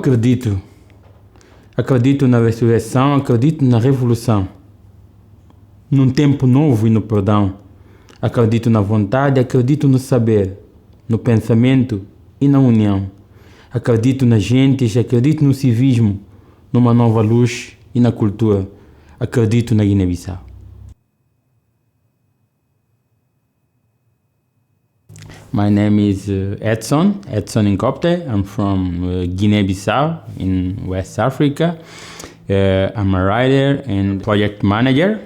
acredito. Acredito na ressurreição, acredito na revolução. Num tempo novo e no perdão. Acredito na vontade, acredito no saber, no pensamento e na união. Acredito nas gentes, acredito no civismo, numa nova luz e na cultura. Acredito na Guiné-Bissau. My name is Edson INCOPTÉ. I'm from Guinea-Bissau in West Africa. I'm a writer and project manager.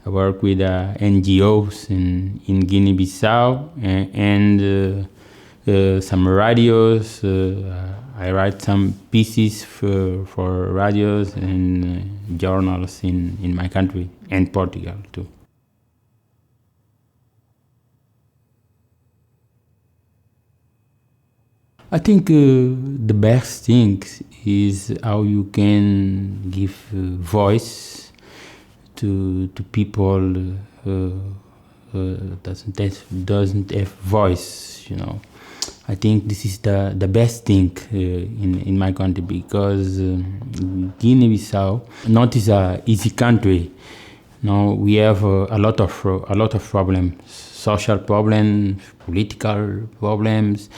I work with NGOs in Guinea-Bissau and some radios. I write some pieces for radios and journals in my country and Portugal too. I think the best thing is how you can give voice to people doesn't have voice, you know. I think this is the best thing in my country, because Guinea-Bissau not is a easy country. No, we have a lot of problems, social problems, political problems,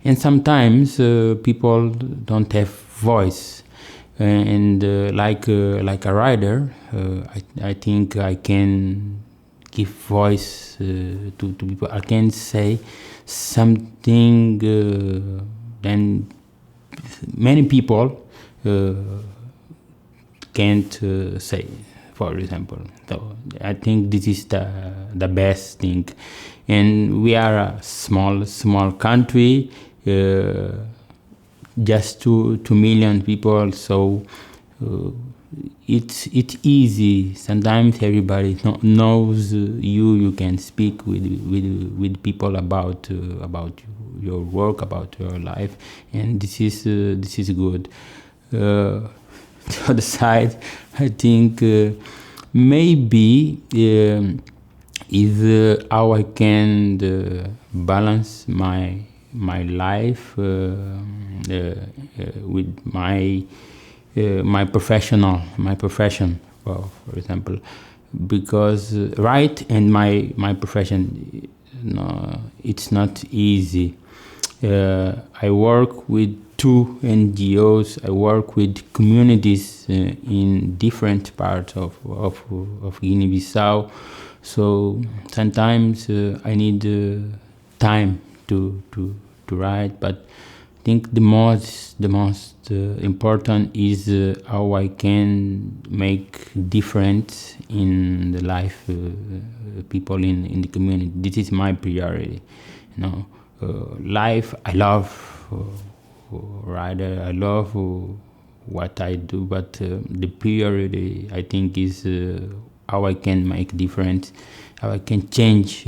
and sometimes people don't have voice. And like a writer, I think I can give voice to people. I can say something then many people can't say, for example. So I think this is the best thing. And we are a small country, just 2 million people, so it's easy. Sometimes everybody knows you. You can speak with people about your work, about your life, and this is good. The other side, I think maybe is how I can balance my life with my profession, well, for example, because right and my profession, it's not easy. I work with 2 NGOs. I work with communities in different parts of Guinea-Bissau. So sometimes I need time to write, but I think the most important is how I can make difference in the life people in the community. This is my priority. Life, I love writer, I love what I do, but the priority, I think, is how I can make difference, how I can change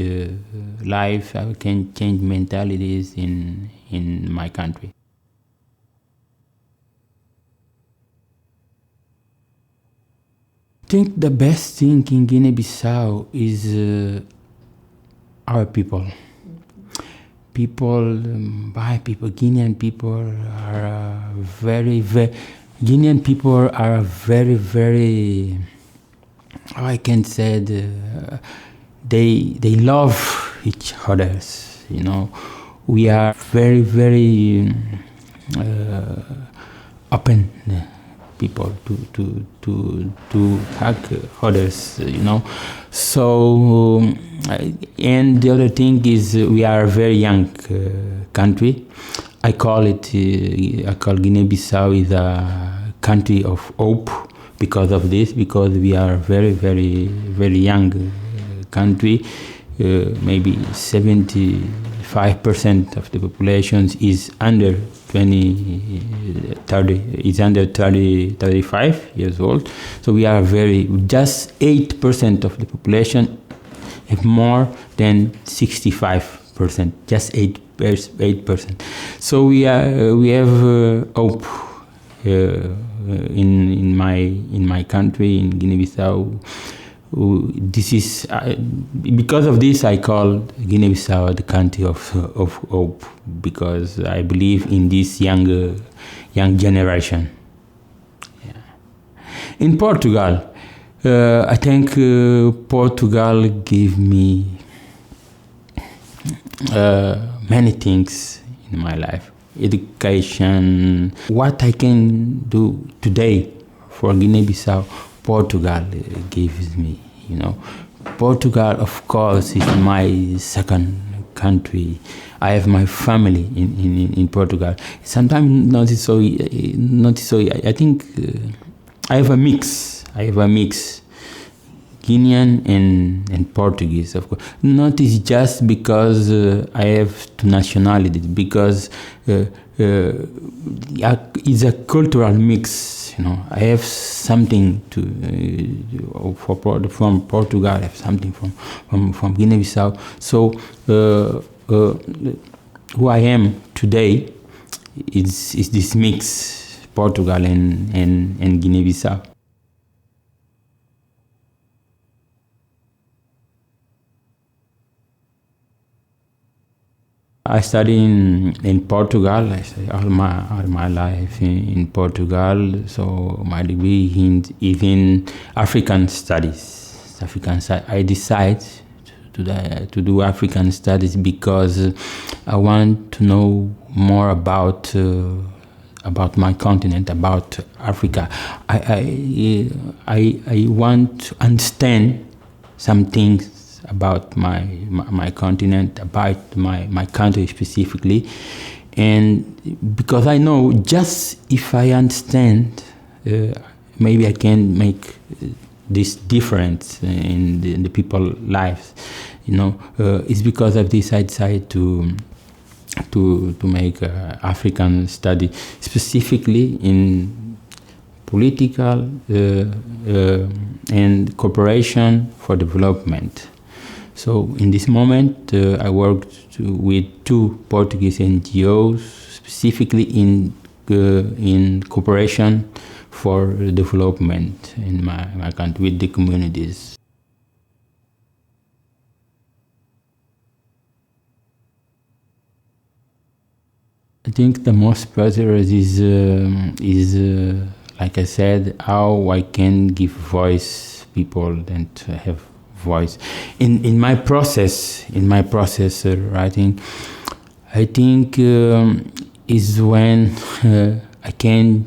life, how I can change mentalities in my country. I think the best thing in Guinea-Bissau is our people. Guinean people are Guinean people are very, how I can say, they love each others, you know. We are very open people to hug others, you know. So and the other thing is we are a very young country. I call Guinea-Bissau is a country of hope because of this, because we are very young country. Maybe 75% of the population is under 35 years old. So we are just 8% of the population have more than 65%, just 8%. So we have hope in my country, in Guinea-Bissau. This is because of this I call Guinea-Bissau the country of hope, because I believe in this young young generation. Yeah. In Portugal, I think Portugal gave me many things in my life. Education, what I can do today for Guinea-Bissau, Portugal gives me, you know. Portugal, of course, is my second country. I have my family in Portugal. Sometimes not so. I think I have a mix. Guinean and Portuguese, of course. Not is just because I have two nationalities, because it's a cultural mix. You know, I have something from Portugal. I have something from Guinea-Bissau. So who I am today is this mix, Portugal and Guinea-Bissau. I studied in Portugal. I studied all my life in Portugal. So my degree is in African studies. I decided to do African studies because I want to know more about my continent, about Africa. I want to understand some things about my continent, about my country specifically, and because I know just if I understand, maybe I can make this difference in the people's lives. You know, it's because of this I decided to make African study, specifically in political and cooperation for development. So in this moment, I worked with two Portuguese NGOs, specifically in cooperation for development in my country with the communities. I think the most pleasurable is like I said, how I can give voice people and have voice in my process writing. I think is when I can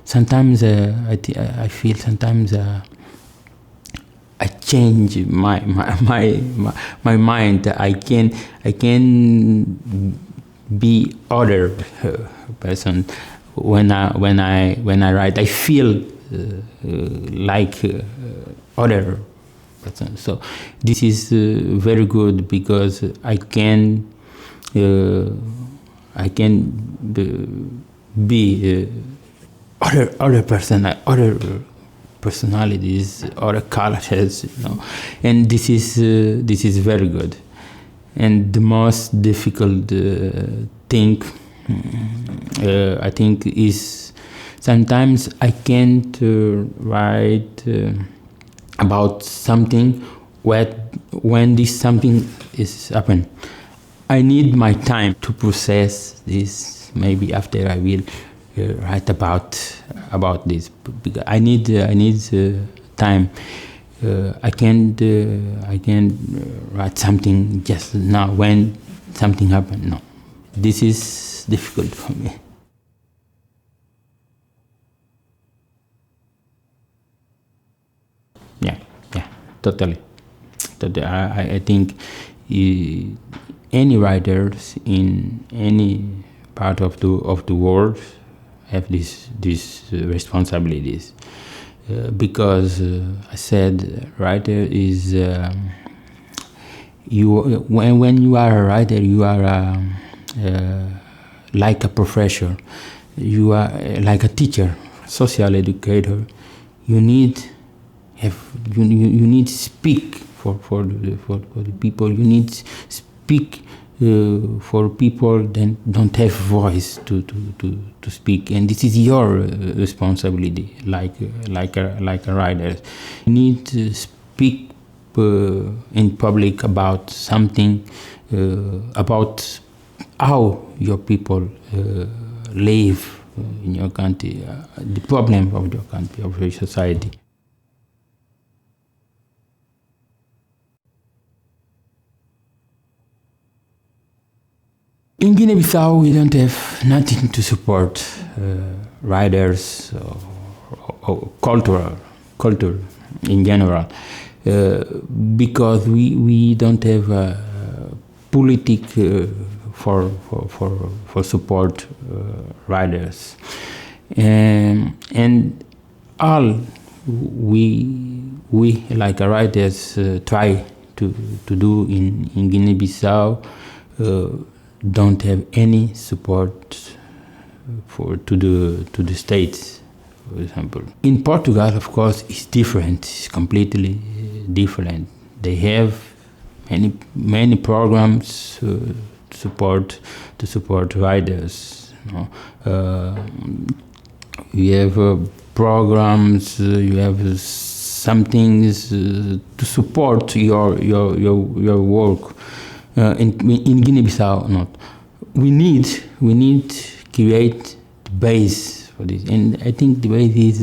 sometimes I feel sometimes I change my mind. I can be other person when I write. I feel like other. So this is very good because I can be other person, other personalities, other cultures, you know, and this is very good. And the most difficult thing I think is sometimes I can't write about something when this something is happen. I need my time to process this. Maybe after I will write about this. Because I need time. I can't write something just now when something happened. No, this is difficult for me. Yeah, totally. I think any writers in any part of the world have these responsibilities because I said writer is when you are a writer you are like a professor, you are like a teacher, social educator. You need to speak for the people. You need to speak for people that don't have voice to speak, and this is your responsibility, like a writer. You need to speak in public about something, about how your people live in your country, the problem of your country, of your society. In Guinea-Bissau, we don't have nothing to support writers or culture in general, because we don't have politic for support writers, and all we like writers try to do in Guinea-Bissau don't have any support to the states, for example. In Portugal, of course, it's different. It's completely different. They have many programs to support writers. You know? You have programs. You have some things to support your work. In Guinea-Bissau, not. We need create the base for this, and I think the base is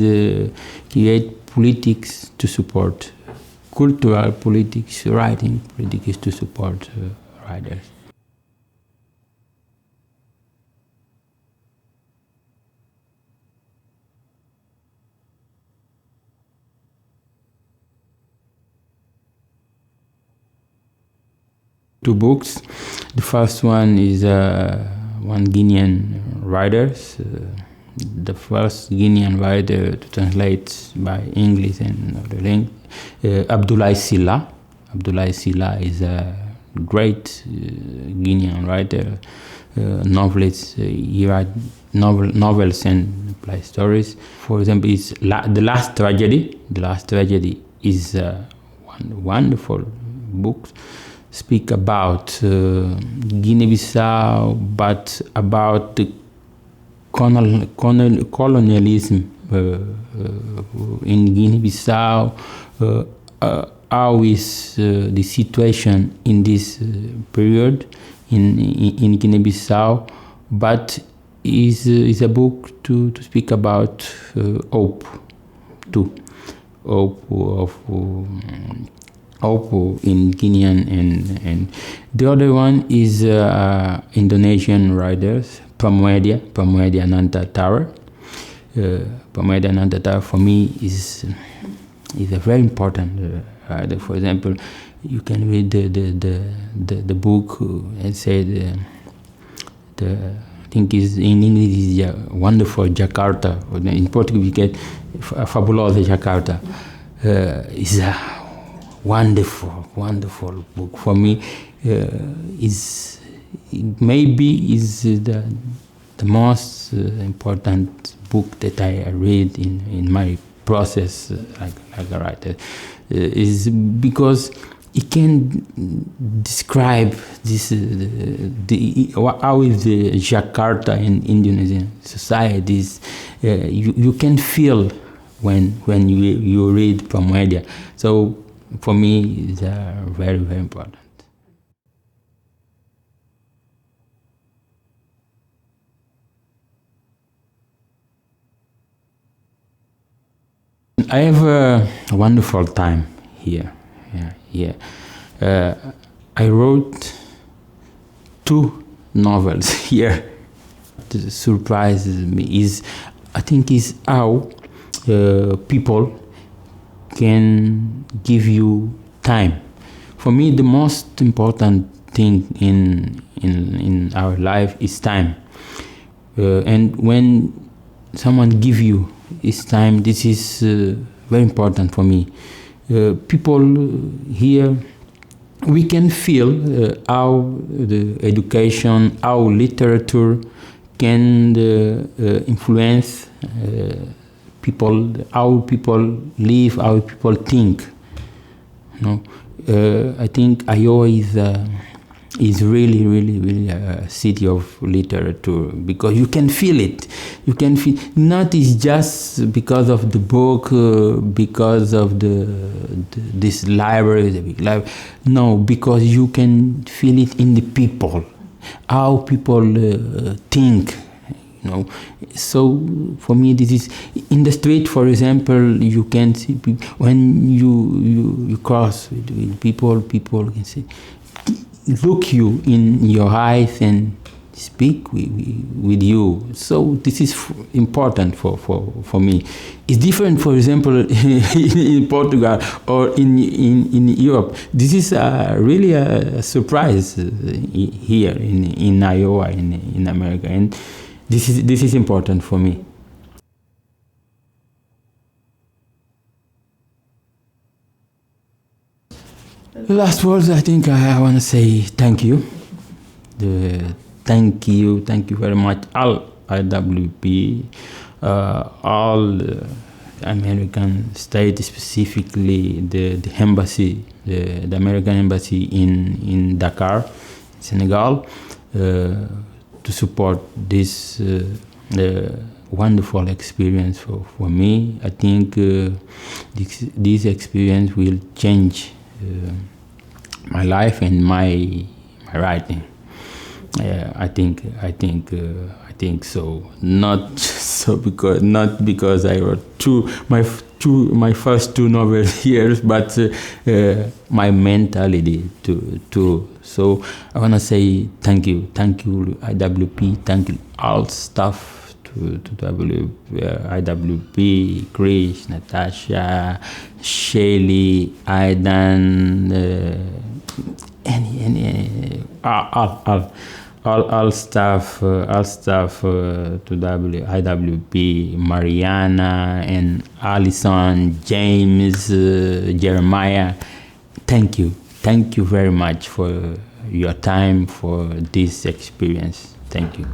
create politics to support cultural politics, writing politics to support writers. Two books. The first one is one Guinean writer. The first Guinean writer to translate by English and other language, Abdoulaye Sylla. Abdoulaye Sylla is a great Guinean writer, novelist. He writes novels and play stories. For example, it's The Last Tragedy. The Last Tragedy is one wonderful book. Speak about Guinea-Bissau, but about the colonialism in Guinea-Bissau. How is the situation in this period in Guinea-Bissau? But is a book to speak about hope too, hope in Guinean, and the other one is Indonesian writers, Pramudia Nantatara. Pramudia Nantatara for me is a very important writer. For example, you can read the book and say I think is in English is wonderful Jakarta, or in Portuguese we get Fabulosa Jakarta. Is a wonderful book for me. Is maybe the most important book that I read in my process like a writer, is because it can describe this how is the Jakarta in Indonesian societies. You can feel when you read Pramudia. So for me, it's very important. I have a wonderful time here. I wrote 2 novels here. The surprises me is, I think, is how people can give you time. For me, the most important thing in our life is time. And when someone give you his time, this is very important for me. People here, we can feel how the education, how literature can influence people, how people live, how people think. You know? I think Iowa is really a city of literature, because you can feel it. You can feel, not is just because of the book, because of this library, the big library. No, because you can feel it in the people, how people think. you know. So for me, this is in the street, for example, you can see people, when you cross with people can say, look you in your eyes and speak with you. So this is important for me. It's different, for example, in Portugal or in Europe. This is really a surprise here in Iowa, in America, and this is important for me. The last words, I think I want to say thank you. Thank you very much, all IWP, all American states, specifically the embassy, the American embassy in Dakar, Senegal, to support this wonderful experience for me. I think this experience will change my life and my writing. I think so. Not because I wrote my first two novels here, but my mentality too. So I wanna say thank you IWP, thank you all staff to IWP, Chris, Natasha, Shelly, Aidan, all staff to IWP, Mariana and Alison, James, Jeremiah. Thank you very much for your time, for this experience. Thank you.